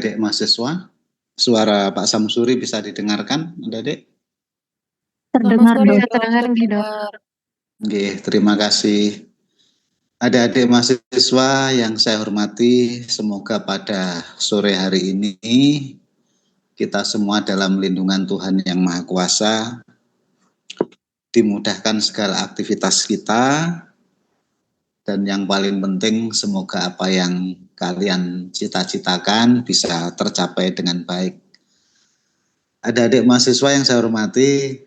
adik-adik mahasiswa. Suara Pak Samsuri bisa didengarkan, adik-adik? Terdengar, Sore, Dok. terdengar nih, Dok. Oke, terima kasih. Adik-adik mahasiswa yang saya hormati, semoga pada sore hari ini kita semua dalam lindungan Tuhan Yang Maha Kuasa, dimudahkan segala aktivitas kita, dan yang paling penting semoga apa yang kalian cita-citakan bisa tercapai dengan baik. Adik-adik mahasiswa yang saya hormati,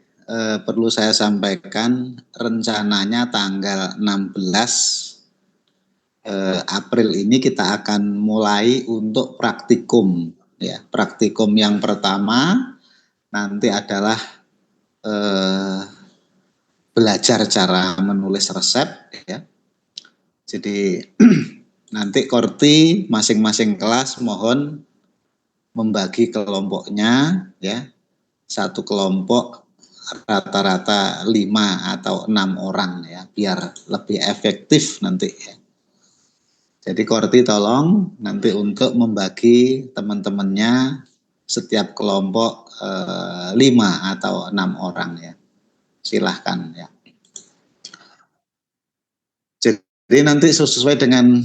perlu saya sampaikan rencananya tanggal 16 April ini kita akan mulai untuk praktikum. Ya, praktikum yang pertama nanti adalah belajar cara menulis resep. Ya. Jadi nanti Korti masing-masing kelas mohon membagi kelompoknya, ya, satu kelompok rata-rata 5 atau 6 orang, ya, biar lebih efektif nanti. Ya. Jadi Korti tolong nanti untuk membagi teman-temannya setiap kelompok 5 atau 6 orang, ya, silahkan, ya. Jadi nanti sesuai dengan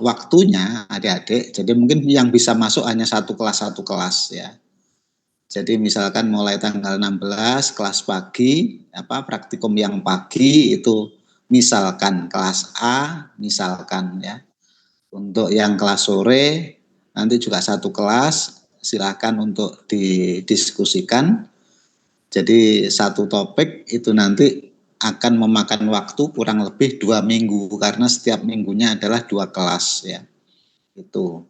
waktunya adik-adik. Jadi mungkin yang bisa masuk hanya satu kelas ya. Jadi misalkan mulai tanggal 16 kelas pagi, praktikum yang pagi itu misalkan kelas A, misalkan, ya. Untuk yang kelas sore nanti juga satu kelas, silakan untuk didiskusikan. Jadi satu topik itu nanti akan memakan waktu kurang lebih 2 minggu karena setiap minggunya adalah 2 kelas, ya. Itu.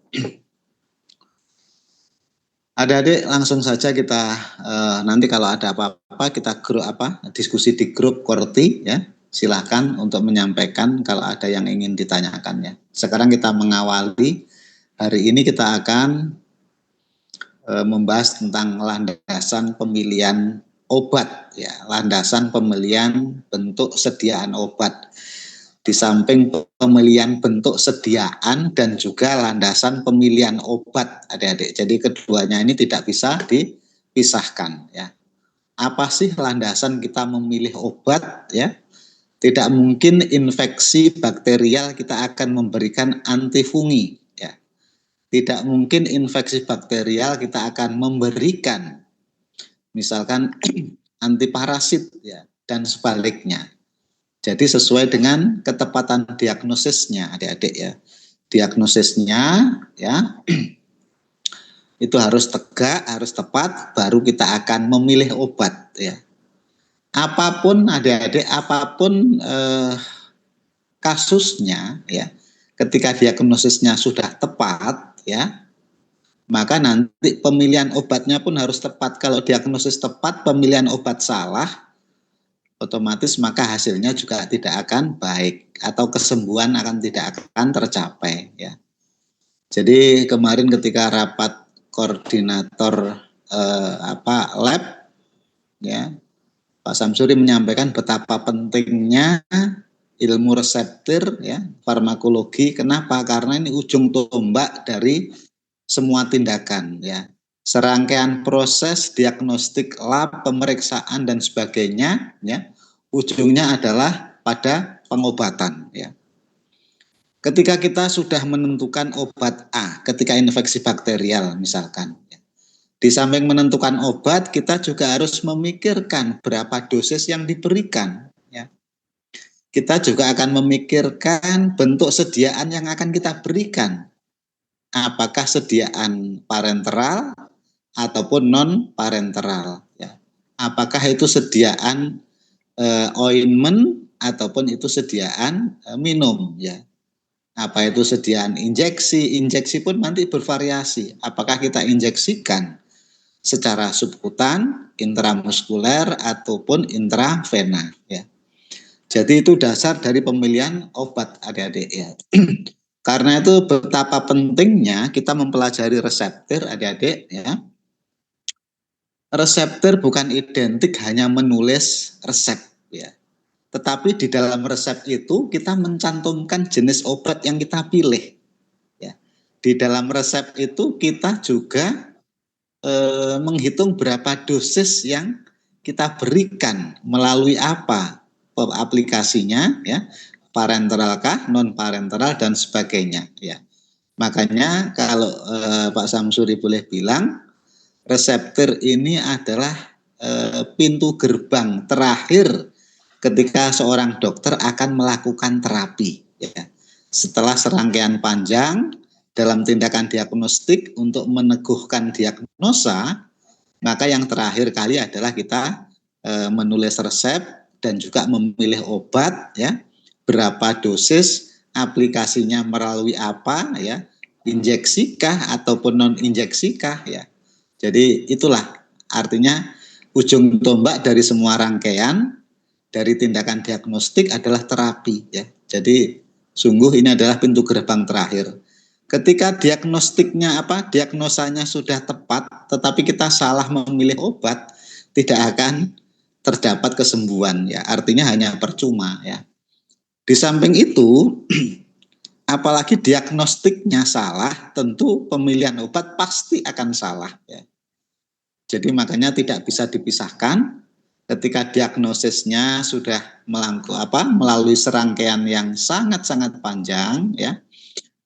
Adik-adik langsung saja kita nanti kalau ada apa-apa kita diskusi di grup Korti, ya. Silahkan untuk menyampaikan kalau ada yang ingin ditanyakan, ya. Sekarang kita mengawali hari ini kita akan membahas tentang landasan pemilihan obat, ya, landasan pemilihan bentuk sediaan obat. Di samping pemilihan bentuk sediaan dan juga landasan pemilihan obat, adik-adik. Jadi keduanya ini tidak bisa dipisahkan, ya. Apa sih landasan kita memilih obat, ya? Tidak mungkin infeksi bakterial kita akan memberikan antifungi, ya. Tidak mungkin infeksi bakterial kita akan memberikan misalkan antiparasit, ya, dan sebaliknya. Jadi sesuai dengan ketepatan diagnosisnya, adik-adik, ya. Diagnosisnya, ya, itu harus tegak, harus tepat, baru kita akan memilih obat, ya. Apapun adik-adik, apapun kasusnya, ya, ketika diagnosisnya sudah tepat, ya, maka nanti pemilihan obatnya pun harus tepat. Kalau diagnosis tepat, pemilihan obat salah, otomatis maka hasilnya juga tidak akan baik atau kesembuhan tidak akan tercapai, ya. Jadi kemarin ketika rapat koordinator lab, ya, Pak Samsuri menyampaikan betapa pentingnya ilmu reseptir, ya, farmakologi. Kenapa? Karena ini ujung tombak dari semua tindakan, ya. Serangkaian proses diagnostik lab, pemeriksaan dan sebagainya, ya, ujungnya adalah pada pengobatan, ya. Ketika kita sudah menentukan obat A ketika infeksi bakterial misalkan, ya, di samping menentukan obat kita juga harus memikirkan berapa dosis yang diberikan, ya. Kita juga akan memikirkan bentuk sediaan yang akan kita berikan. Apakah sediaan parenteral ataupun non parenteral, ya. Apakah itu sediaan ointment ataupun itu sediaan minum, ya. Apa itu sediaan injeksi? Injeksi pun nanti bervariasi. Apakah kita injeksikan secara subkutan, intramuskuler ataupun intravena, ya. Jadi itu dasar dari pemilihan obat, adik-adik, ya. Karena itu betapa pentingnya kita mempelajari reseptir, adik-adik, ya. Reseptir bukan identik hanya menulis resep, ya. Tetapi di dalam resep itu kita mencantumkan jenis obat yang kita pilih, ya. di dalam resep itu kita juga menghitung berapa dosis yang kita berikan melalui apa aplikasinya, ya, parenteral kah, non parenteral dan sebagainya, ya. Makanya kalau Pak Samsuri boleh bilang, reseptor ini adalah pintu gerbang terakhir ketika seorang dokter akan melakukan terapi, ya. Setelah serangkaian panjang dalam tindakan diagnostik untuk meneguhkan diagnosa, maka yang terakhir kali adalah kita menulis resep dan juga memilih obat, ya, berapa dosis, aplikasinya melalui apa, ya, injeksikah ataupun non injeksikah, ya. Jadi itulah artinya ujung tombak dari semua rangkaian dari tindakan diagnostik adalah terapi, ya. Jadi sungguh ini adalah pintu gerbang terakhir. Ketika diagnosanya sudah tepat, tetapi kita salah memilih obat, tidak akan terdapat kesembuhan, ya. Artinya hanya percuma, ya. Di samping itu, apalagi diagnostiknya salah, tentu pemilihan obat pasti akan salah, ya. Jadi makanya tidak bisa dipisahkan ketika diagnosisnya sudah melalui serangkaian yang sangat-sangat panjang, ya.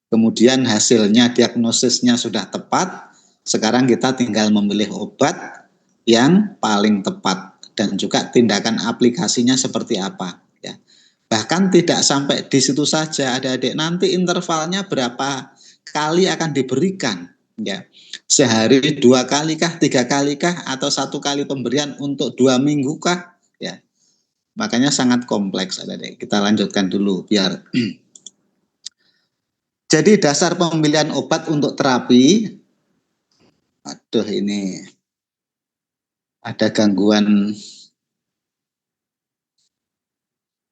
Kemudian hasilnya diagnosisnya sudah tepat, sekarang kita tinggal memilih obat yang paling tepat dan juga tindakan aplikasinya seperti apa, ya. Bahkan tidak sampai di situ saja, adik-adik, nanti intervalnya berapa kali akan diberikan, ya. Sehari 2 kali kah, 3 kali kah, atau 1 kali pemberian untuk 2 minggu kah, ya. Makanya sangat kompleks, adik-adik. Kita lanjutkan dulu biar. Jadi dasar pemilihan obat untuk terapi, aduh ini ada gangguan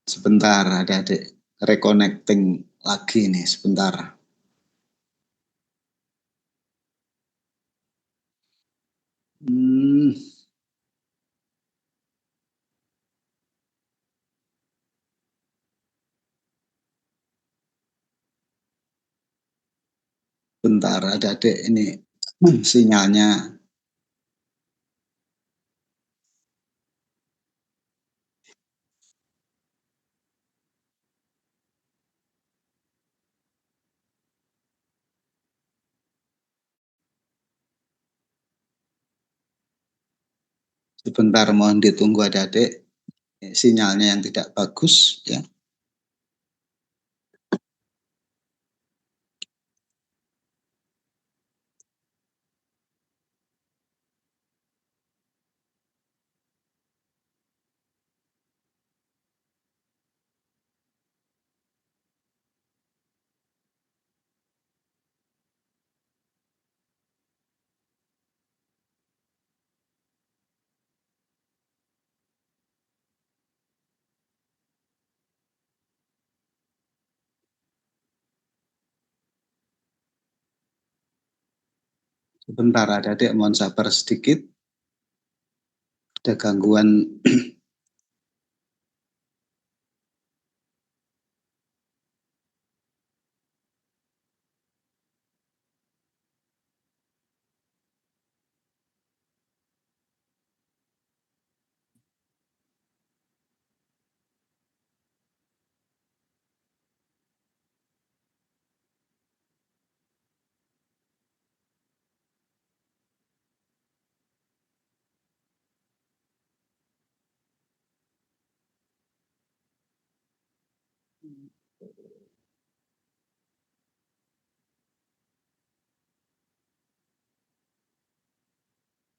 sebentar, adik-adik, reconnecting lagi nih sebentar. Bentar, adik-adik, ini sinyalnya. Sebentar, mohon ditunggu adik-adik, sinyalnya yang tidak bagus, ya. Sebentar adik-adik, mohon sabar sedikit. Ada gangguan.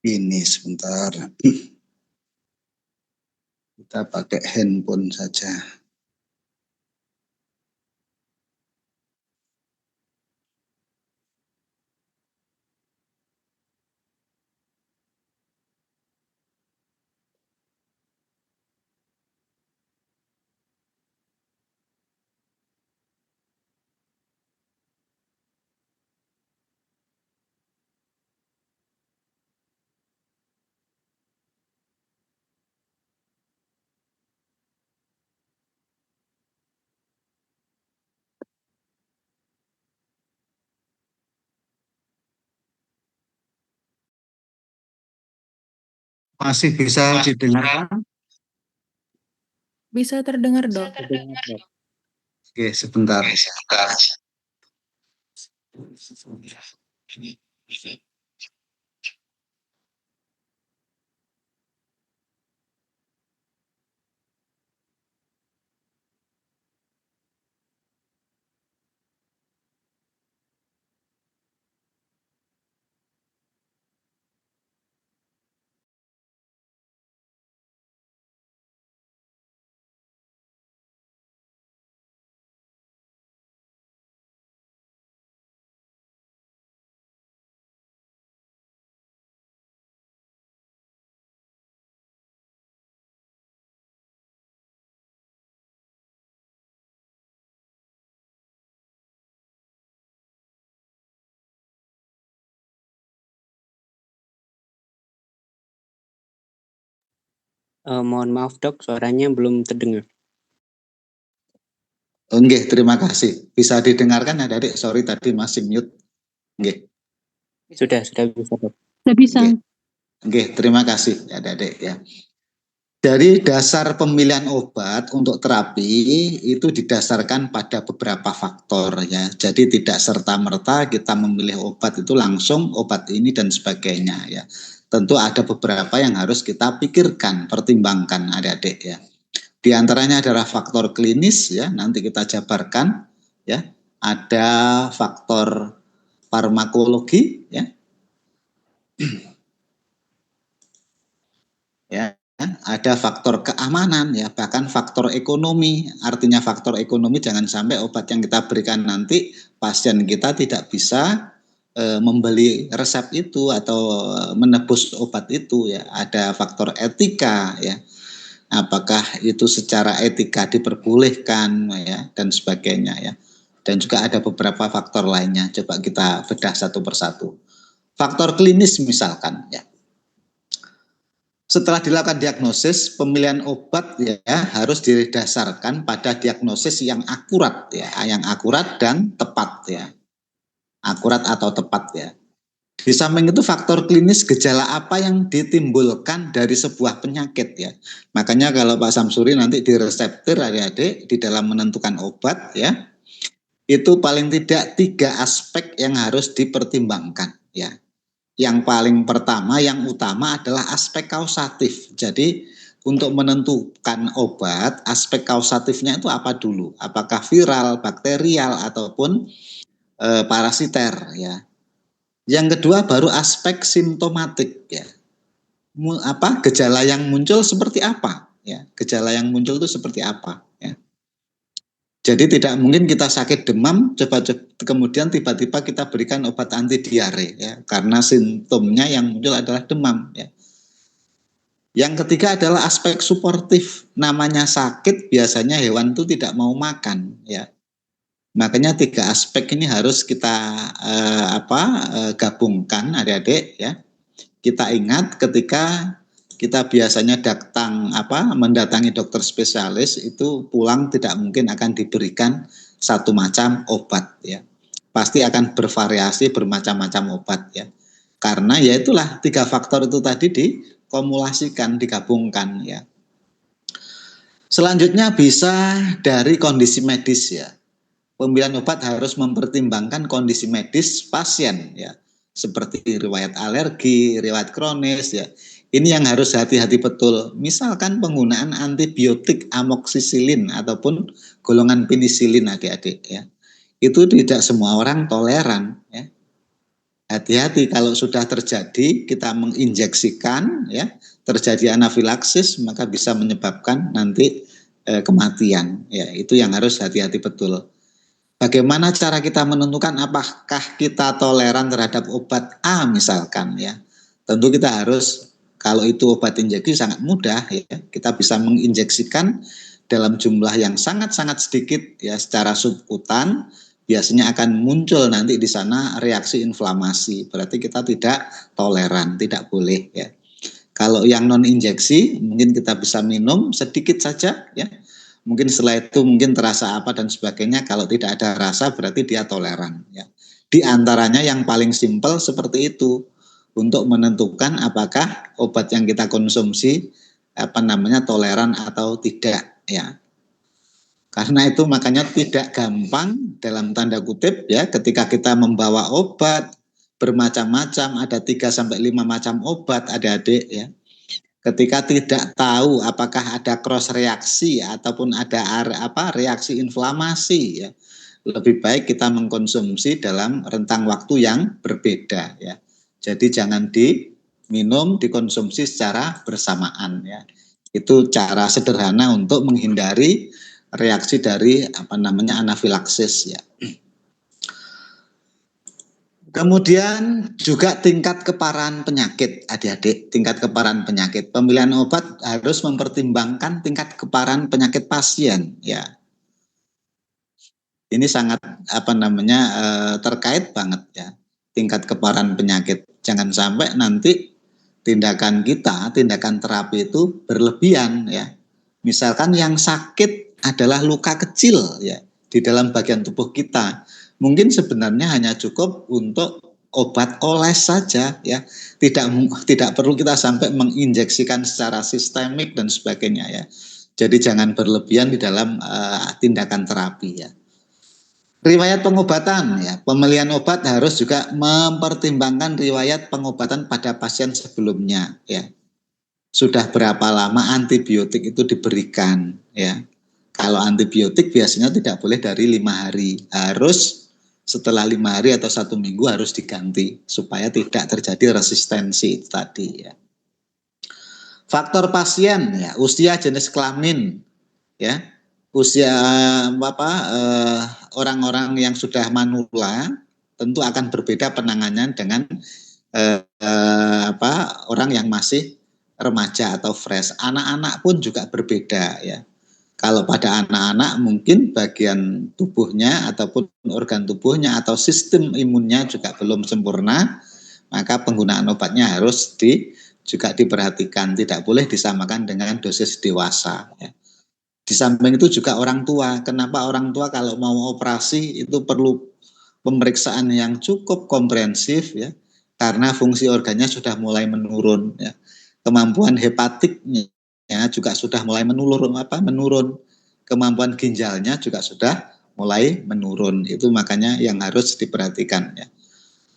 Ini sebentar. Kita pakai handphone saja. Masih bisa didengarkan? Bisa terdengar, Dok. Oke, sebentar. Mohon maaf Dok, suaranya belum terdengar. Oke, terima kasih. Bisa didengarkan adik-adik? Sorry tadi masih mute. Oke. Sudah bisa Dok. Sudah bisa. Oke, terima kasih adik-adik ya. Dari dasar pemilihan obat untuk terapi itu didasarkan pada beberapa faktor ya. Jadi tidak serta-merta kita memilih obat itu langsung obat ini dan sebagainya ya. Tentu ada beberapa yang harus kita pikirkan, pertimbangkan adik-adik ya. Di antaranya adalah faktor klinis ya, nanti kita jabarkan ya. Ada faktor farmakologi ya. Ya, ada faktor keamanan ya, bahkan faktor ekonomi. Artinya faktor ekonomi jangan sampai obat yang kita berikan nanti pasien kita tidak bisa membeli resep itu atau menebus obat itu ya. Ada faktor etika ya. Apakah itu secara etika diperbolehkan ya dan sebagainya ya. Dan juga ada beberapa faktor lainnya. Coba kita bedah satu persatu. Faktor klinis misalkan ya. Setelah dilakukan diagnosis, pemilihan obat ya harus didasarkan pada diagnosis yang akurat ya, yang akurat dan tepat ya. Akurat atau tepat ya. Di samping itu faktor klinis gejala apa yang ditimbulkan dari sebuah penyakit ya. Makanya kalau Pak Samsuri nanti di reseptur adik-adik di dalam menentukan obat ya, itu paling tidak 3 aspek yang harus dipertimbangkan ya. Yang paling pertama, yang utama adalah aspek kausatif. Jadi untuk menentukan obat, aspek kausatifnya itu apa dulu? Apakah viral, bakterial, ataupun parasiter ya. Yang kedua baru aspek simptomatik ya. Gejala yang muncul seperti apa ya? Gejala yang muncul itu seperti apa ya? Jadi tidak mungkin kita sakit demam, kemudian tiba-tiba kita berikan obat anti diare ya, karena simptomnya yang muncul adalah demam ya. Yang ketiga adalah aspek suportif. Namanya sakit biasanya hewan itu tidak mau makan ya. Makanya 3 aspek ini harus kita gabungkan adik-adik ya. Kita ingat ketika kita biasanya mendatangi dokter spesialis itu pulang tidak mungkin akan diberikan satu macam obat ya. Pasti akan bervariasi bermacam-macam obat ya. Karena ya itulah 3 faktor itu tadi dikumulasikan, digabungkan ya. Selanjutnya bisa dari kondisi medis ya. Pemilihan obat harus mempertimbangkan kondisi medis pasien ya. Seperti riwayat alergi, riwayat kronis ya. Ini yang harus hati-hati betul. Misalkan penggunaan antibiotik amoksisilin ataupun golongan penisilin adik-adik ya. Itu tidak semua orang toleran ya. Hati-hati kalau sudah terjadi kita menginjeksikan ya, terjadi anafilaksis maka bisa menyebabkan nanti kematian ya. Itu yang harus hati-hati betul. Bagaimana cara kita menentukan apakah kita toleran terhadap obat A misalkan ya. Tentu kita harus, kalau itu obat injeksi sangat mudah ya, kita bisa menginjeksikan dalam jumlah yang sangat-sangat sedikit ya secara subkutan, biasanya akan muncul nanti di sana reaksi inflamasi. Berarti kita tidak toleran, tidak boleh ya. Kalau yang non injeksi mungkin kita bisa minum sedikit saja ya. Mungkin setelah itu mungkin terasa apa dan sebagainya. Kalau tidak ada rasa berarti dia toleran ya. Di antaranya yang paling simpel seperti itu. untuk menentukan apakah obat yang kita konsumsi toleran atau tidak ya. Karena itu makanya tidak gampang dalam tanda kutip ya, ketika kita membawa obat bermacam-macam, ada 3 sampai 5 macam obat adik-adik ya. Ketika tidak tahu apakah ada cross reaksi ataupun ada reaksi inflamasi ya, lebih baik kita mengkonsumsi dalam rentang waktu yang berbeda ya. Jadi jangan diminum, dikonsumsi secara bersamaan ya. Itu cara sederhana untuk menghindari reaksi dari anafilaksis ya. Kemudian juga tingkat keparahan penyakit, adik-adik, tingkat keparahan penyakit. Pemilihan obat harus mempertimbangkan tingkat keparahan penyakit pasien ya. Ini sangat terkait banget ya, tingkat keparahan penyakit. Jangan sampai nanti tindakan terapi itu berlebihan ya. Misalkan yang sakit adalah luka kecil ya di dalam bagian tubuh kita, mungkin sebenarnya hanya cukup untuk obat oles saja ya, tidak perlu kita sampai menginjeksikan secara sistemik dan sebagainya ya. Jadi jangan berlebihan di dalam tindakan terapi ya. Riwayat pengobatan ya, pemilihan obat harus juga mempertimbangkan riwayat pengobatan pada pasien sebelumnya ya. Sudah berapa lama antibiotik itu diberikan ya. Kalau antibiotik biasanya tidak boleh dari 5 hari, harus setelah 5 hari atau 1 minggu harus diganti supaya tidak terjadi resistensi tadi ya. Faktor pasien ya, usia, jenis kelamin ya. Usia orang-orang yang sudah manula tentu akan berbeda penanganannya dengan orang yang masih remaja atau fresh. Anak-anak pun juga berbeda ya. Kalau pada anak-anak mungkin bagian tubuhnya ataupun organ tubuhnya atau sistem imunnya juga belum sempurna, maka penggunaan obatnya harus juga diperhatikan, tidak boleh disamakan dengan dosis dewasa ya. Di samping itu juga orang tua. Kenapa orang tua kalau mau operasi itu perlu pemeriksaan yang cukup komprehensif ya, karena fungsi organnya sudah mulai menurun ya. Kemampuan hepatiknya ya juga sudah mulai menurun. Kemampuan ginjalnya juga sudah mulai menurun. Itu makanya yang harus diperhatikan ya.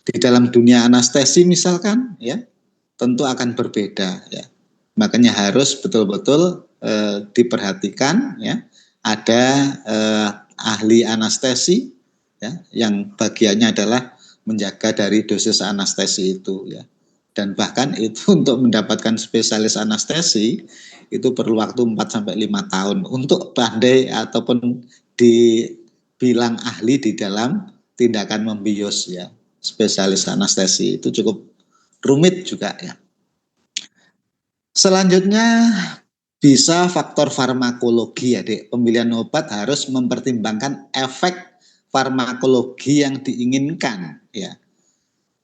Di dalam dunia anestesi misalkan ya, tentu akan berbeda ya. Makanya harus betul-betul diperhatikan ya, ada ahli anestesi ya, yang bagiannya adalah menjaga dari dosis anestesi itu ya. Dan bahkan itu untuk mendapatkan spesialis anestesi itu perlu waktu 4 sampai 5 tahun untuk pandai ataupun dibilang ahli di dalam tindakan membius ya. Spesialis anestesi itu cukup rumit juga ya. Selanjutnya bisa faktor farmakologi ya, Dek. Pemilihan obat harus mempertimbangkan efek farmakologi yang diinginkan ya.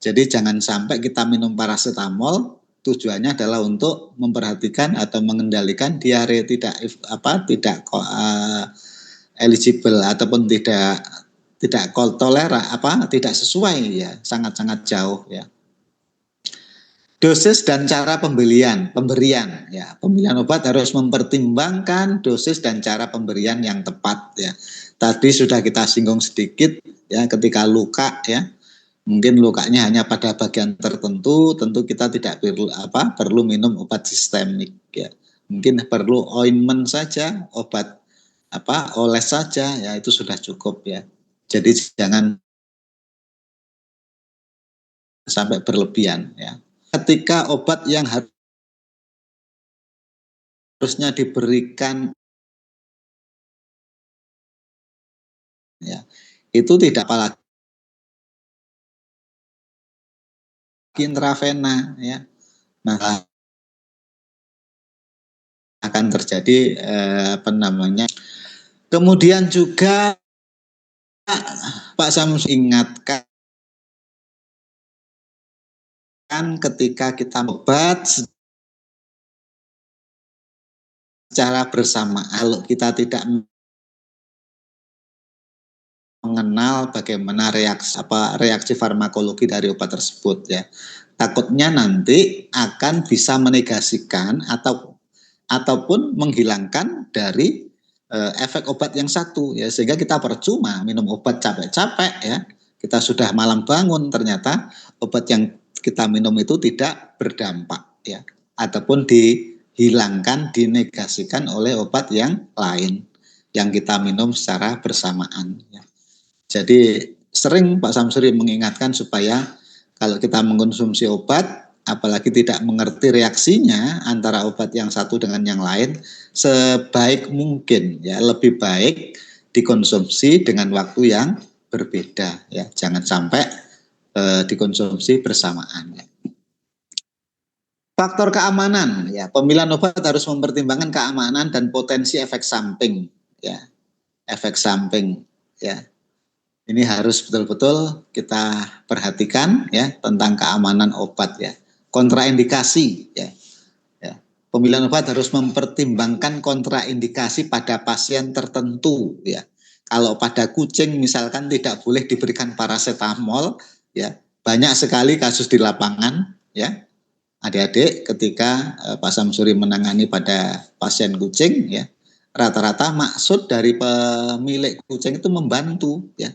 Jadi jangan sampai kita minum paracetamol tujuannya adalah untuk memperhatikan atau mengendalikan diare tidak eligible ataupun tidak tidak sesuai ya, sangat-sangat jauh ya. Dosis dan cara pemberian ya. Pemilihan obat harus mempertimbangkan dosis dan cara pemberian yang tepat ya. Tadi sudah kita singgung sedikit ya, ketika luka ya. Mungkin lukanya hanya pada bagian tertentu, tentu kita tidak perlu minum obat sistemik ya. Mungkin perlu ointment saja, obat oles saja ya, itu sudah cukup ya. Jadi jangan sampai berlebihan ya. Ketika obat yang harusnya diberikan ya, itu tidak apalagi intravena ya, maka akan terjadi kemudian juga Pak Samsu ingatkan ketika kita obat secara bersama, kalau kita tidak mengenal bagaimana reaksi farmakologi dari obat tersebut ya. Takutnya nanti akan bisa menegasikan ataupun menghilangkan dari efek obat yang satu ya, sehingga kita percuma minum obat capek-capek ya. Kita sudah malam bangun, ternyata obat yang kita minum itu tidak berdampak ya, ataupun dihilangkan, dinegasikan oleh obat yang lain yang kita minum secara bersamaan ya. Jadi sering Pak Samsuri mengingatkan supaya kalau kita mengkonsumsi obat, apalagi tidak mengerti reaksinya antara obat yang satu dengan yang lain, sebaik mungkin ya, lebih baik dikonsumsi dengan waktu yang berbeda ya, jangan sampai dikonsumsi bersamaan ya. Faktor keamanan ya, pemilihan obat harus mempertimbangkan keamanan dan potensi efek samping ya, efek samping ya. Ini harus betul-betul kita perhatikan ya, tentang keamanan obat ya. Kontraindikasi ya. Pemilihan obat harus mempertimbangkan kontraindikasi pada pasien tertentu ya. Kalau pada kucing misalkan tidak boleh diberikan paracetamol ya. Banyak sekali kasus di lapangan ya. Adik-adik ketika Pak Samsuri menangani pada pasien kucing ya, rata-rata maksud dari pemilik kucing itu membantu ya.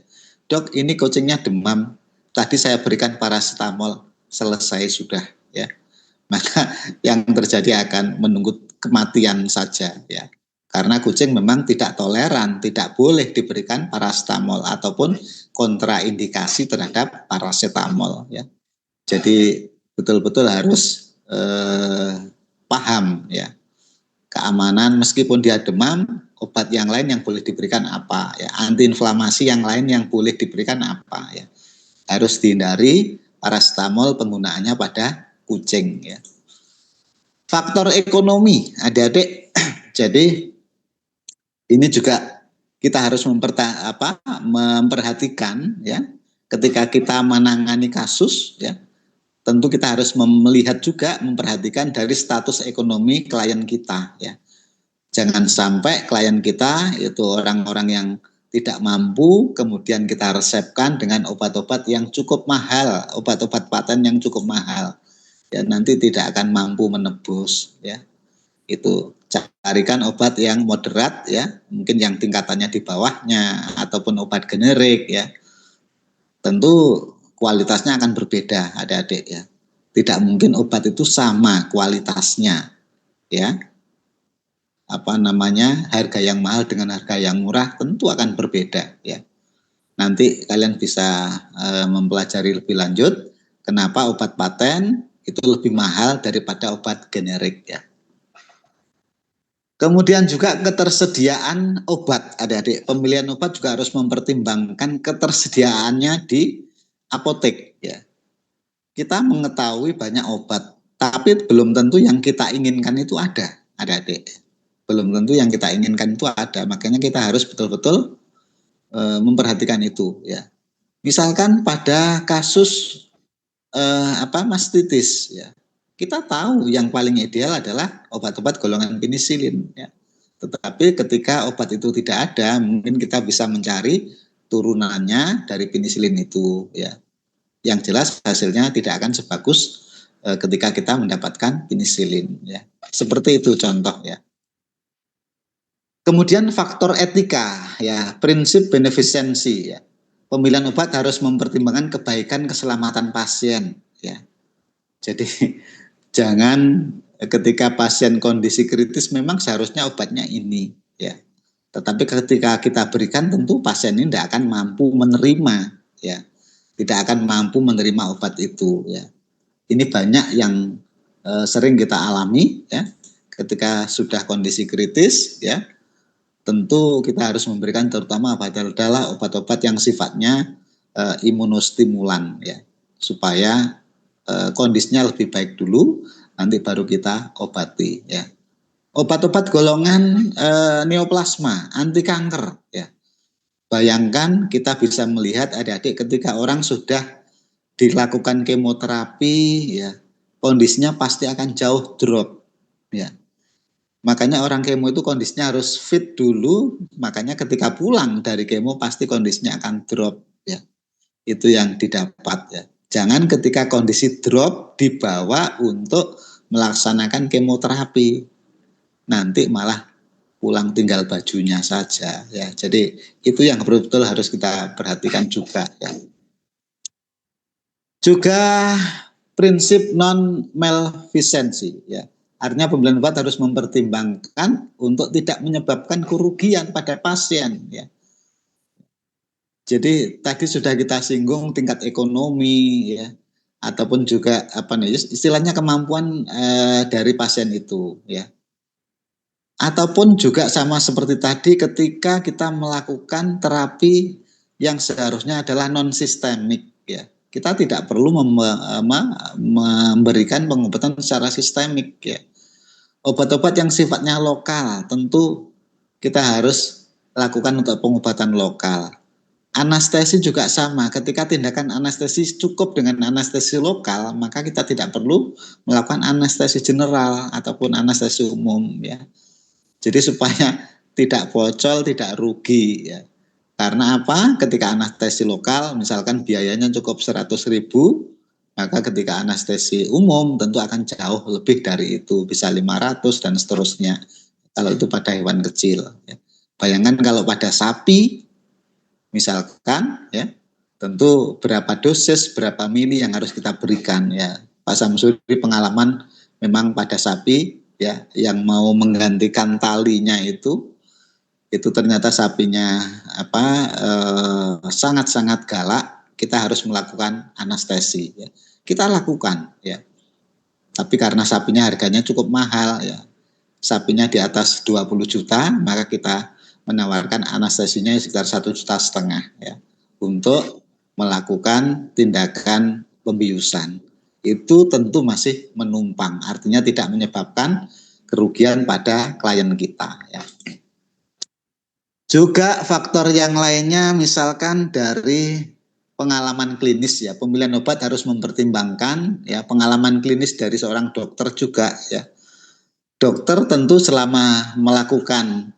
Dok, ini kucingnya demam, tadi saya berikan paracetamol, selesai sudah ya. Maka yang terjadi akan menunggu kematian saja ya. Karena kucing memang tidak toleran, tidak boleh diberikan paracetamol ataupun kontraindikasi terhadap paracetamol ya. Jadi betul-betul harus paham ya. Keamanan, meskipun dia demam, obat yang lain yang boleh diberikan apa ya, antiinflamasi yang lain yang boleh diberikan apa ya. Harus dihindari paracetamol penggunaannya pada kucing ya. Faktor ekonomi, adik-adik. Jadi ini juga kita harus memperhatikan ya, ketika kita menangani kasus ya. Tentu kita harus melihat juga, memperhatikan dari status ekonomi klien kita ya. Jangan sampai klien kita itu orang-orang yang tidak mampu, kemudian kita resepkan dengan obat-obat yang cukup mahal, obat-obat paten yang cukup mahal. Ya, nanti tidak akan mampu menebus ya. Itu carikan obat yang moderat ya, mungkin yang tingkatannya di bawahnya, ataupun obat generik ya. Tentu kualitasnya akan berbeda adik-adik ya. Tidak mungkin obat itu sama kualitasnya ya. Harga yang mahal dengan harga yang murah tentu akan berbeda ya. Nanti kalian bisa mempelajari lebih lanjut kenapa obat paten itu lebih mahal daripada obat generik ya. Kemudian juga ketersediaan obat, adik-adik. Pemilihan obat juga harus mempertimbangkan ketersediaannya di apotek ya. Kita mengetahui banyak obat, tapi belum tentu yang kita inginkan itu ada, adik-adik. Belum tentu yang kita inginkan itu ada, makanya kita harus betul-betul memperhatikan itu ya. Misalkan pada kasus mastitis ya, kita tahu yang paling ideal adalah obat-obat golongan penisilin ya. Tetapi ketika obat itu tidak ada, mungkin kita bisa mencari turunannya dari penisilin itu ya. Yang jelas hasilnya tidak akan sebagus ketika kita mendapatkan penisilin ya. Seperti itu contoh ya. Kemudian faktor etika ya, prinsip benefisensi ya. Pemilihan obat harus mempertimbangkan kebaikan keselamatan pasien ya. Jadi jangan ketika pasien kondisi kritis memang seharusnya obatnya ini ya. Tetapi ketika kita berikan tentu pasien ini tidak akan mampu menerima ya. Tidak akan mampu menerima obat itu ya. Ini banyak yang sering kita alami ya. Ketika sudah kondisi kritis ya. Tentu kita harus memberikan terutama adalah obat-obat yang sifatnya imunostimulan ya, supaya kondisinya lebih baik dulu, nanti baru kita obati ya. Obat-obat golongan neoplasma, anti kanker ya. Bayangkan kita bisa melihat adik-adik ketika orang sudah dilakukan kemoterapi ya, kondisinya pasti akan jauh drop ya. Makanya orang kemo itu kondisinya harus fit dulu, makanya ketika pulang dari kemo pasti kondisinya akan drop ya. Itu yang didapat ya. Jangan ketika kondisi drop dibawa untuk melaksanakan kemoterapi. Nanti malah pulang tinggal bajunya saja ya. Jadi itu yang betul-betul harus kita perhatikan juga ya. Juga prinsip non maleficency ya. Artinya pembelian obat harus mempertimbangkan untuk tidak menyebabkan kerugian pada pasien ya. Jadi tadi sudah kita singgung tingkat ekonomi ya, ataupun juga apa nih istilahnya kemampuan dari pasien itu ya. Ataupun juga sama seperti tadi ketika kita melakukan terapi yang seharusnya adalah non sistemik ya. Kita tidak perlu memberikan pengobatan secara sistemik ya. Obat-obat yang sifatnya lokal tentu kita harus lakukan untuk pengobatan lokal. Anestesi juga sama, ketika tindakan anestesi cukup dengan anestesi lokal, maka kita tidak perlu melakukan anestesi general ataupun anestesi umum ya. Jadi supaya tidak bocor, tidak rugi ya. Karena apa? Ketika anestesi lokal misalkan biayanya cukup 100.000, maka ketika anestesi umum tentu akan jauh lebih dari itu, bisa 500 dan seterusnya. Kalau itu pada hewan kecil ya. Bayangkan kalau pada sapi misalkan ya, tentu berapa dosis, berapa mili yang harus kita berikan ya. Pak Samsuri pengalaman memang pada sapi ya, yang mau menggantikan talinya itu ternyata sapinya sangat-sangat galak. Kita harus melakukan anestesi ya. Kita lakukan ya. Tapi karena sapinya harganya cukup mahal ya. Sapinya di atas 20 juta, maka kita menawarkan anestesinya sekitar 1,5 juta ya, untuk melakukan tindakan pembiusan. Itu tentu masih menumpang, artinya tidak menyebabkan kerugian pada klien kita ya. Juga faktor yang lainnya misalkan dari pengalaman klinis ya, pemilihan obat harus mempertimbangkan ya pengalaman klinis dari seorang dokter juga ya. Dokter tentu selama melakukan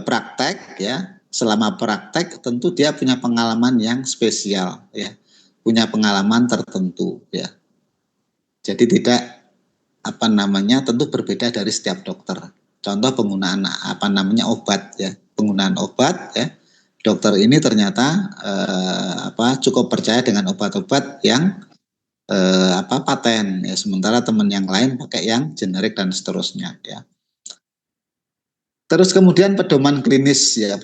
praktek ya, selama praktek tentu dia punya pengalaman yang spesial ya, punya pengalaman tertentu ya. Jadi tidak tentu berbeda dari setiap dokter. Contoh penggunaan obat ya, penggunaan obat ya. Dokter ini ternyata cukup percaya dengan obat-obat yang paten ya, sementara teman yang lain pakai yang generik dan seterusnya ya. Terus kemudian pedoman klinis ya,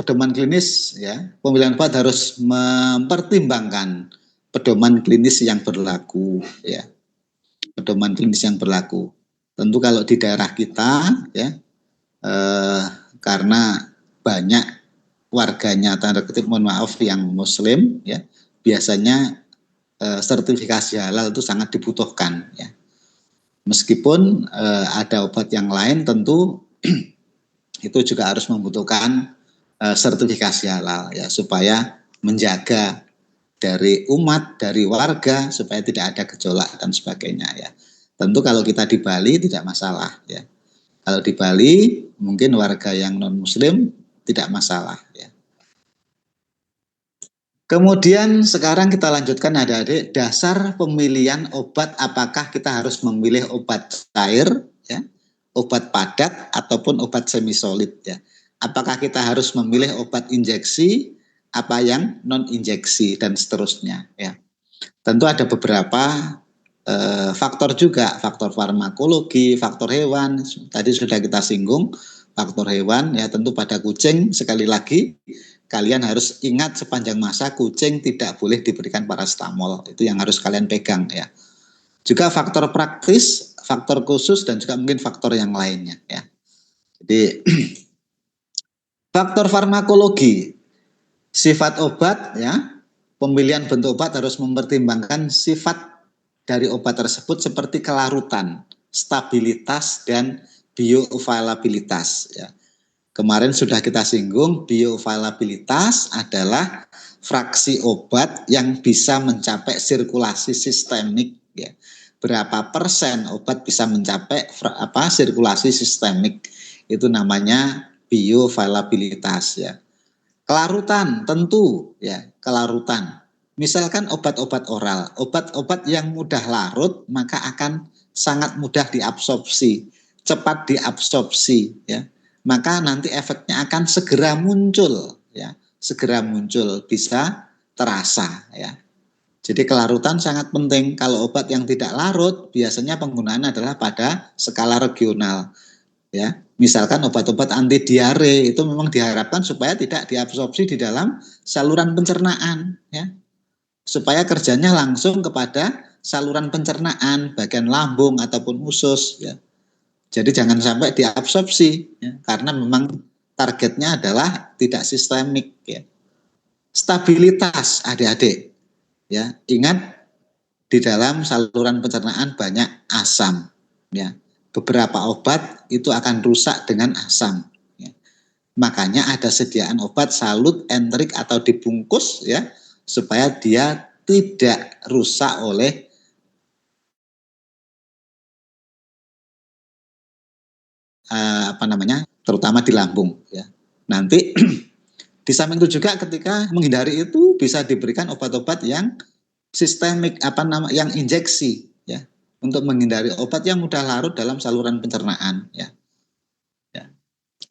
pemilihan obat harus mempertimbangkan pedoman klinis yang berlaku ya. Pedoman klinis yang berlaku. Tentu kalau di daerah kita ya, karena banyak warganya tanda kutip mohon maaf yang muslim ya, biasanya sertifikasi halal itu sangat dibutuhkan ya. Meskipun ada obat yang lain tentu itu juga harus membutuhkan sertifikasi halal ya, supaya menjaga dari umat, dari warga supaya tidak ada gejolak dan sebagainya ya. Tentu kalau kita di Bali tidak masalah ya. Kalau di Bali mungkin warga yang non muslim tidak masalah ya. Kemudian sekarang kita lanjutkan adik-adik, dasar pemilihan obat, apakah kita harus memilih obat cair ya, obat padat ataupun obat semi solid ya. Apakah kita harus memilih obat injeksi, apa yang non injeksi dan seterusnya ya. Tentu ada beberapa faktor juga, faktor farmakologi, faktor hewan. Tadi sudah kita singgung faktor hewan ya, tentu pada kucing sekali lagi kalian harus ingat sepanjang masa kucing tidak boleh diberikan paracetamol. Itu yang harus kalian pegang ya. Juga faktor praktis, faktor khusus dan juga mungkin faktor yang lainnya ya. Jadi faktor farmakologi, sifat obat ya, pemilihan bentuk obat harus mempertimbangkan sifat dari obat tersebut seperti kelarutan, stabilitas dan bioavailabilitas ya. Kemarin sudah kita singgung, bioavailabilitas adalah fraksi obat yang bisa mencapai sirkulasi sistemik ya. Berapa persen obat bisa mencapai sirkulasi sistemik, itu namanya bioavailabilitas ya. Kelarutan tentu ya, kelarutan Misalkan obat-obat oral, obat-obat yang mudah larut maka akan sangat mudah diabsorpsi, cepat diabsorpsi ya. Maka nanti efeknya akan segera muncul ya, segera muncul, bisa terasa ya. Jadi kelarutan sangat penting. Kalau obat yang tidak larut biasanya penggunaan adalah pada skala regional ya. Misalkan obat-obat anti diare itu memang diharapkan supaya tidak diabsorpsi di dalam saluran pencernaan ya, supaya kerjanya langsung kepada saluran pencernaan, bagian lambung ataupun usus ya. Jadi jangan sampai diabsorpsi ya, karena memang targetnya adalah tidak sistemik ya. Stabilitas adik-adik ya. Ingat di dalam saluran pencernaan banyak asam ya. Beberapa obat itu akan rusak dengan asam ya. Makanya ada sediaan obat salut enterik atau dibungkus ya, supaya dia tidak rusak oleh terutama di lambung ya. Nanti di samping itu juga ketika menghindari itu bisa diberikan obat-obat yang sistemik yang injeksi ya, untuk menghindari obat yang mudah larut dalam saluran pencernaan ya. Ya.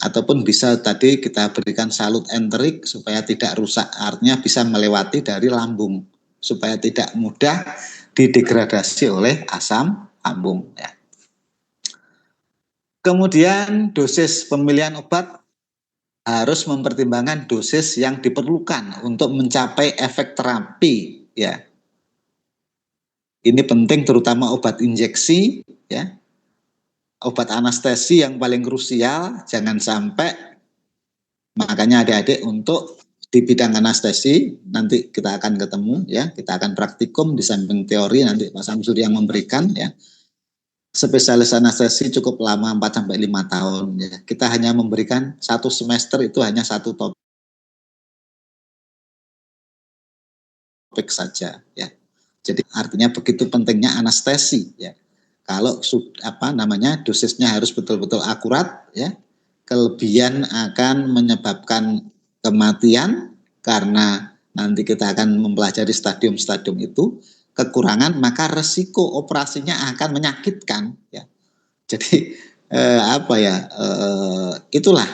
Ataupun bisa tadi kita berikan salut enterik supaya tidak rusak, artinya bisa melewati dari lambung supaya tidak mudah didegradasi oleh asam lambung ya. Kemudian dosis pemilihan obat harus mempertimbangkan dosis yang diperlukan untuk mencapai efek terapi ya. Ini penting terutama obat injeksi ya. Obat anestesi yang paling krusial, jangan sampai, makanya adik-adik untuk di bidang anestesi nanti kita akan ketemu ya, kita akan praktikum di samping teori nanti Pak Samsuri yang memberikan ya. Spesialis anestesi cukup lama 4 sampai 5 tahun ya. Kita hanya memberikan 1 semester itu hanya 1 topik saja ya. Jadi artinya begitu pentingnya anestesi ya. Kalau dosisnya harus betul-betul akurat ya. Kelebihan akan menyebabkan kematian karena nanti kita akan mempelajari stadium-stadium itu. Kekurangan maka resiko operasinya akan menyakitkan ya. Jadi itulah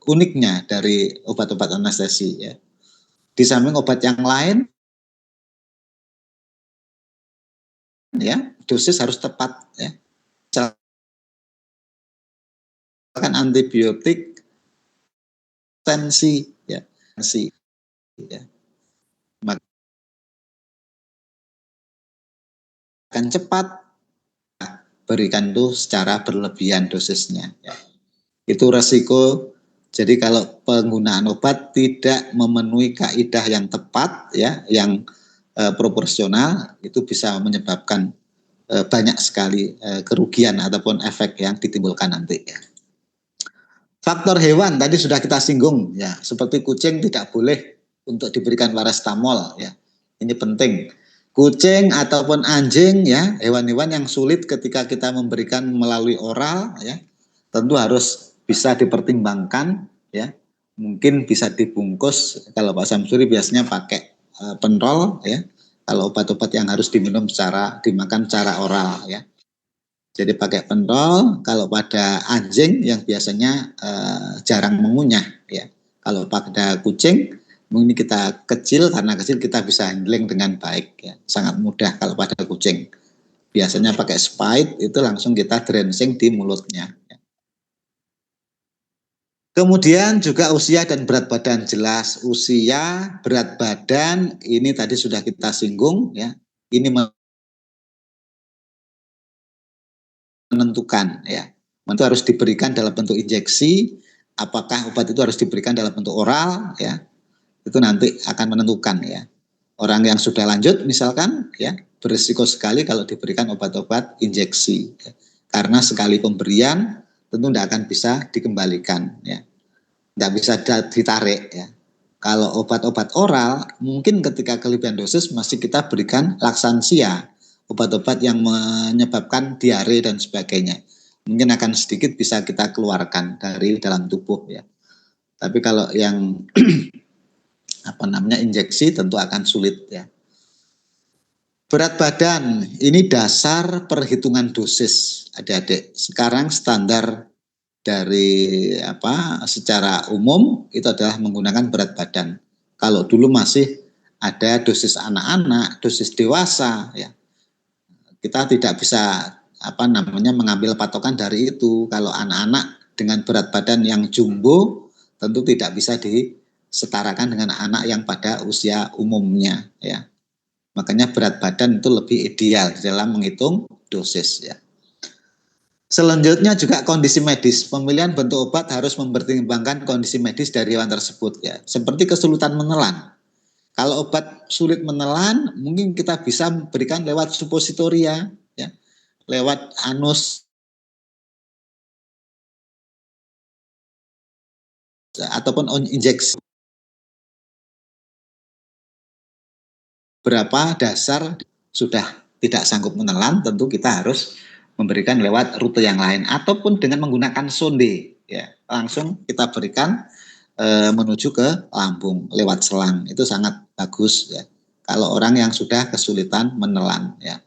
uniknya dari obat-obat anestesi ya. Di samping obat yang lain ya, dosis harus tepat ya. Misalkan antibiotik tensi ya, ya. Maka akan cepat berikan itu secara berlebihan dosisnya ya. Itu resiko. Jadi kalau penggunaan obat tidak memenuhi kaidah yang tepat ya, yang proporsional, itu bisa menyebabkan banyak sekali kerugian ataupun efek yang ditimbulkan nanti ya. Faktor hewan tadi sudah kita singgung ya, seperti kucing tidak boleh untuk diberikan paracetamol ya. Ini penting. Kucing ataupun anjing ya, hewan-hewan yang sulit ketika kita memberikan melalui oral ya, tentu harus bisa dipertimbangkan ya. Mungkin bisa dibungkus, kalau Pak Samsuri biasanya pakai penrol ya. Kalau obat-obat yang harus dimakan secara oral ya. Jadi pakai penrol. Kalau pada anjing yang biasanya jarang mengunyah ya. Kalau pada kucing mungkin kita kecil, karena kecil kita bisa handling dengan baik ya. Sangat mudah kalau pada kucing. Biasanya pakai spite itu langsung kita drenching di mulutnya. Kemudian juga usia dan berat badan, jelas usia, berat badan ini tadi sudah kita singgung ya. Ini menentukan ya. Itu harus diberikan dalam bentuk injeksi, apakah obat itu harus diberikan dalam bentuk oral ya. Itu nanti akan menentukan ya. Orang yang sudah lanjut misalkan ya, berisiko sekali kalau diberikan obat-obat injeksi ya. Karena sekali pemberian tentu tidak akan bisa dikembalikan ya. Tidak bisa ditarik ya. Kalau obat-obat oral mungkin ketika kelebihan dosis masih kita berikan laksansia, obat-obat yang menyebabkan diare dan sebagainya. Mungkin akan sedikit bisa kita keluarkan dari dalam tubuh ya. Tapi kalau yang injeksi tentu akan sulit ya. Berat badan ini dasar perhitungan dosis, adik-adik. Sekarang standar dari secara umum itu adalah menggunakan berat badan. Kalau dulu masih ada dosis anak-anak, dosis dewasa, ya kita tidak bisa mengambil patokan dari itu. Kalau anak-anak dengan berat badan yang jumbo tentu tidak bisa disetarakan dengan anak yang pada usia umumnya, ya. Makanya berat badan itu lebih ideal dalam menghitung dosis, ya. Selanjutnya juga kondisi medis. Pemilihan bentuk obat harus mempertimbangkan kondisi medis dari hewan tersebut, ya. Seperti kesulitan menelan. Kalau obat sulit menelan, mungkin kita bisa berikan lewat suppositoria, ya, lewat anus ataupun injeksi. Berapa dasar sudah tidak sanggup menelan, tentu kita harus memberikan lewat rute yang lain ataupun dengan menggunakan sonde, ya, langsung kita berikan menuju ke lambung lewat selang. Itu sangat bagus, ya, kalau orang yang sudah kesulitan menelan, ya.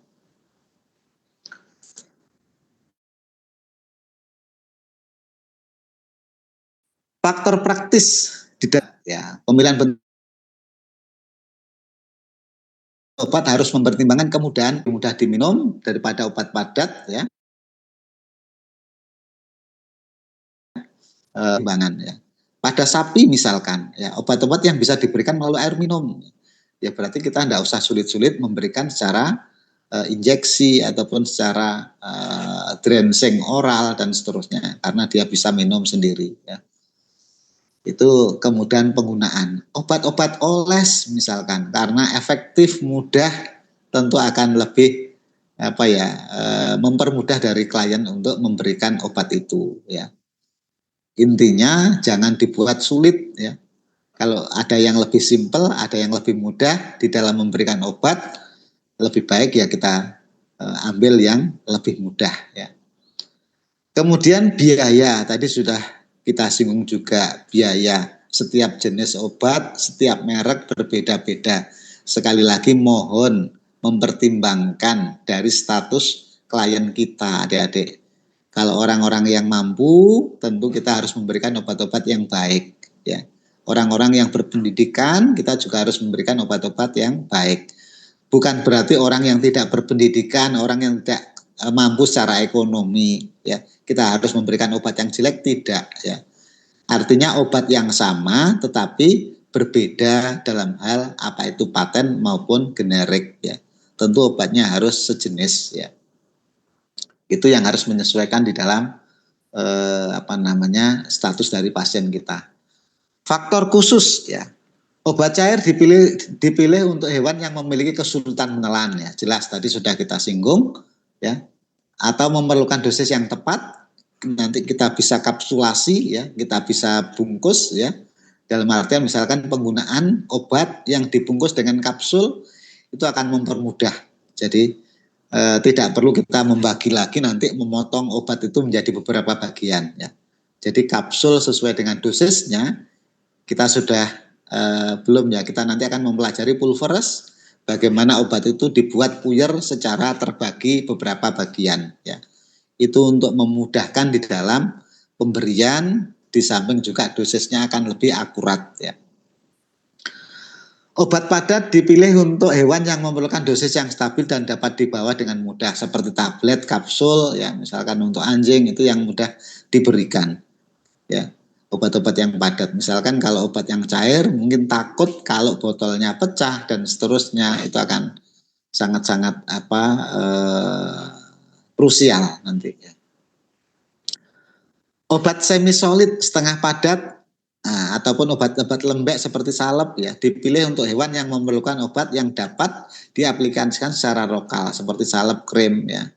Faktor praktis ya, pemilihan bentuk obat harus mempertimbangkan kemudahan, mudah diminum daripada obat padat, ya. Timbangan, ya. Pada sapi misalkan, ya, obat-obat yang bisa diberikan melalui air minum, ya berarti kita tidak usah sulit-sulit memberikan secara injeksi ataupun secara drenching oral dan seterusnya, karena dia bisa minum sendiri, ya. Itu kemudian penggunaan obat-obat oles misalkan, karena efektif, mudah, tentu akan lebih mempermudah dari klien untuk memberikan obat itu, ya. Intinya jangan dibuat sulit, ya. Kalau ada yang lebih simpel, ada yang lebih mudah di dalam memberikan obat, lebih baik ya kita ambil yang lebih mudah, ya. Kemudian biaya, tadi sudah kita singgung juga, biaya. Setiap jenis obat, setiap merek berbeda-beda. Sekali lagi mohon mempertimbangkan dari status klien kita, adik-adik. Kalau orang-orang yang mampu, tentu kita harus memberikan obat-obat yang baik, ya. Orang-orang yang berpendidikan, kita juga harus memberikan obat-obat yang baik. Bukan berarti orang yang tidak berpendidikan, orang yang tidak mampu secara ekonomi, ya, kita harus memberikan obat yang jelek, tidak, ya. Artinya obat yang sama tetapi berbeda dalam hal apa itu paten maupun generik, ya. Tentu obatnya harus sejenis, ya. Itu yang harus menyesuaikan di dalam status dari pasien kita. Faktor khusus, ya. Obat cair dipilih untuk hewan yang memiliki kesulitan menelan, ya. Jelas tadi sudah kita singgung, ya. Atau memerlukan dosis yang tepat, nanti kita bisa kapsulasi, ya, kita bisa bungkus, ya. Dalam artian misalkan penggunaan obat yang dibungkus dengan kapsul itu akan mempermudah. Jadi tidak perlu kita membagi lagi, nanti memotong obat itu menjadi beberapa bagian, ya. Jadi kapsul sesuai dengan dosisnya kita sudah belum, ya, kita nanti akan mempelajari pulveres, bagaimana obat itu dibuat puyer secara terbagi beberapa bagian, ya. Itu untuk memudahkan di dalam pemberian, di samping juga dosisnya akan lebih akurat, ya. Obat padat dipilih untuk hewan yang memerlukan dosis yang stabil dan dapat dibawa dengan mudah, seperti tablet, kapsul, ya, misalkan untuk anjing itu yang mudah diberikan, ya. Obat-obat yang padat, misalkan kalau obat yang cair mungkin takut kalau botolnya pecah dan seterusnya, itu akan sangat-sangat krusial nanti, ya. Obat semi solid setengah padat, ataupun obat-obat lembek seperti salep, ya, dipilih untuk hewan yang memerlukan obat yang dapat diaplikasikan secara lokal seperti salep, krim, ya.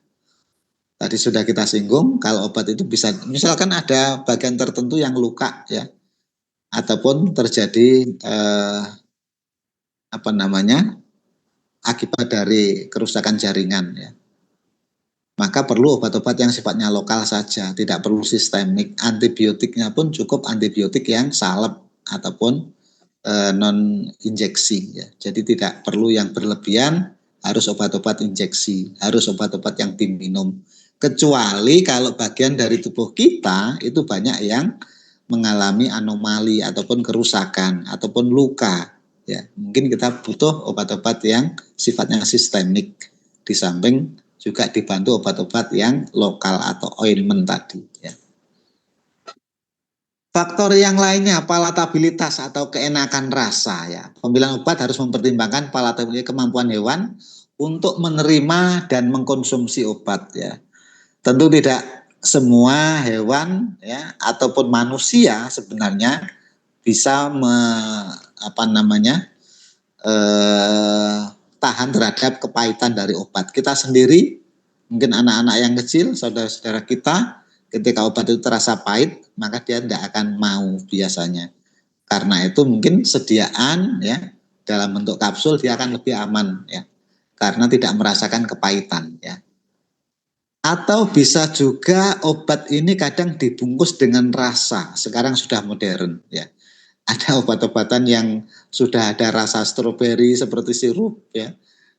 Tadi sudah kita singgung, kalau obat itu bisa, misalkan ada bagian tertentu yang luka, ya, ataupun terjadi akibat dari kerusakan jaringan, ya, maka perlu obat-obat yang sifatnya lokal saja, tidak perlu sistemik. Antibiotiknya pun cukup antibiotik yang salep ataupun non injeksi, ya. Jadi tidak perlu yang berlebihan, harus obat-obat injeksi, harus obat-obat yang diminum. Kecuali kalau bagian dari tubuh kita itu banyak yang mengalami anomali ataupun kerusakan ataupun luka. Ya, mungkin kita butuh obat-obat yang sifatnya sistemik, di samping juga dibantu obat-obat yang lokal atau ointment tadi. Ya. Faktor yang lainnya palatabilitas atau keenakan rasa. Ya, pemilihan obat harus mempertimbangkan palatabilitas, kemampuan hewan untuk menerima dan mengkonsumsi obat. Ya, tentu tidak semua hewan ya ataupun manusia sebenarnya bisa tahan terhadap kepahitan dari obat. Kita sendiri, mungkin anak-anak yang kecil, saudara-saudara kita, ketika obat itu terasa pahit, maka dia tidak akan mau biasanya. Karena itu mungkin sediaan ya dalam bentuk kapsul dia akan lebih aman ya, karena tidak merasakan kepahitan ya. Atau bisa juga obat ini kadang dibungkus dengan rasa. Sekarang sudah modern ya. Ada obat-obatan yang sudah ada rasa stroberi seperti sirup ya,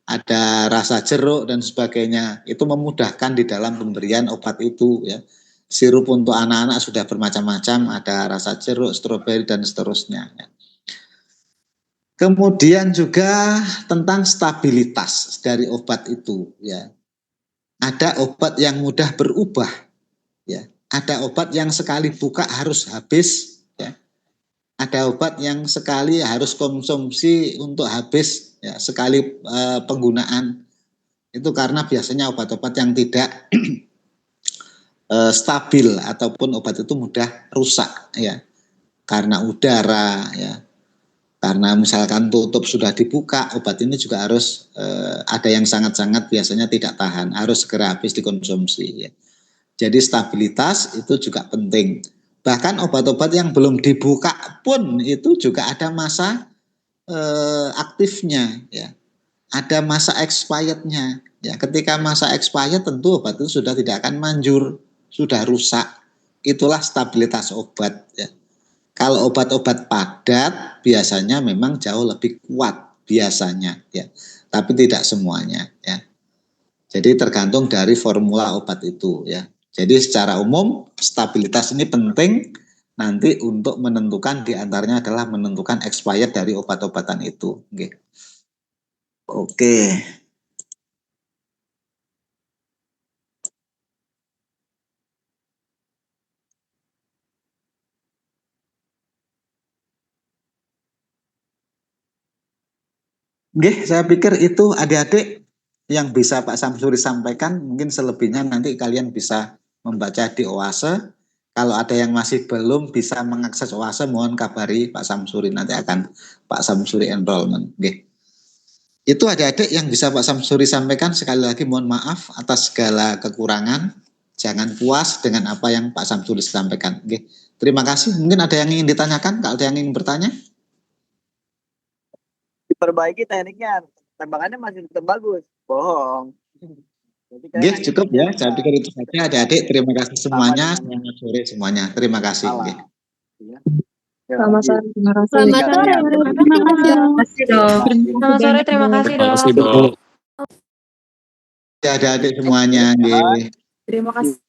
ada rasa jeruk dan sebagainya. Itu memudahkan di dalam pemberian obat itu ya. Sirup untuk anak-anak sudah bermacam-macam, ada rasa jeruk, stroberi dan seterusnya ya. Kemudian juga tentang stabilitas dari obat itu ya. Ada obat yang mudah berubah ya. Ada obat yang sekali buka harus habis. Ada obat yang sekali harus konsumsi untuk habis ya, sekali penggunaan. Itu karena biasanya obat-obat yang tidak stabil ataupun obat itu mudah rusak ya. Karena udara ya. Karena misalkan tutup sudah dibuka, obat ini juga harus ada yang sangat-sangat biasanya tidak tahan, harus segera habis dikonsumsi ya. Jadi stabilitas itu juga penting. Bahkan obat-obat yang belum dibuka pun itu juga ada masa aktifnya ya. Ada masa expirednya ya. Ketika masa expired tentu obat itu sudah tidak akan manjur, sudah rusak. Itulah stabilitas obat ya. Kalau obat-obat padat biasanya memang jauh lebih kuat biasanya ya. Tapi tidak semuanya ya. Jadi tergantung dari formula obat itu ya. Jadi secara umum stabilitas ini penting nanti untuk menentukan, diantaranya adalah menentukan expired dari obat-obatan itu. Oke. Saya pikir itu adik-adik yang bisa Pak Samsuri sampaikan. Mungkin selebihnya nanti kalian bisa membaca di Oase. Kalau ada yang masih belum bisa mengakses Oase, mohon kabari Pak Samsuri, nanti akan Pak Samsuri enrollment. Itu adik-adik yang bisa Pak Samsuri sampaikan. Sekali lagi mohon maaf atas segala kekurangan. Jangan puas dengan apa yang Pak Samsuri sampaikan. Terima kasih. Mungkin ada yang ingin ditanyakan, kalau ada yang ingin bertanya. Diperbaiki tekniknya, tembakannya masih tetap bagus. Bohong. Cukup ya. Saya pikir itu saja adik-adik. Terima kasih semuanya. Selamat sore semuanya. Terima kasih. Selamat sore, terima kasih. Selamat sore, terima kasih dok. Selamat sore, terima kasih dok. Adik-adik semuanya. Terima kasih.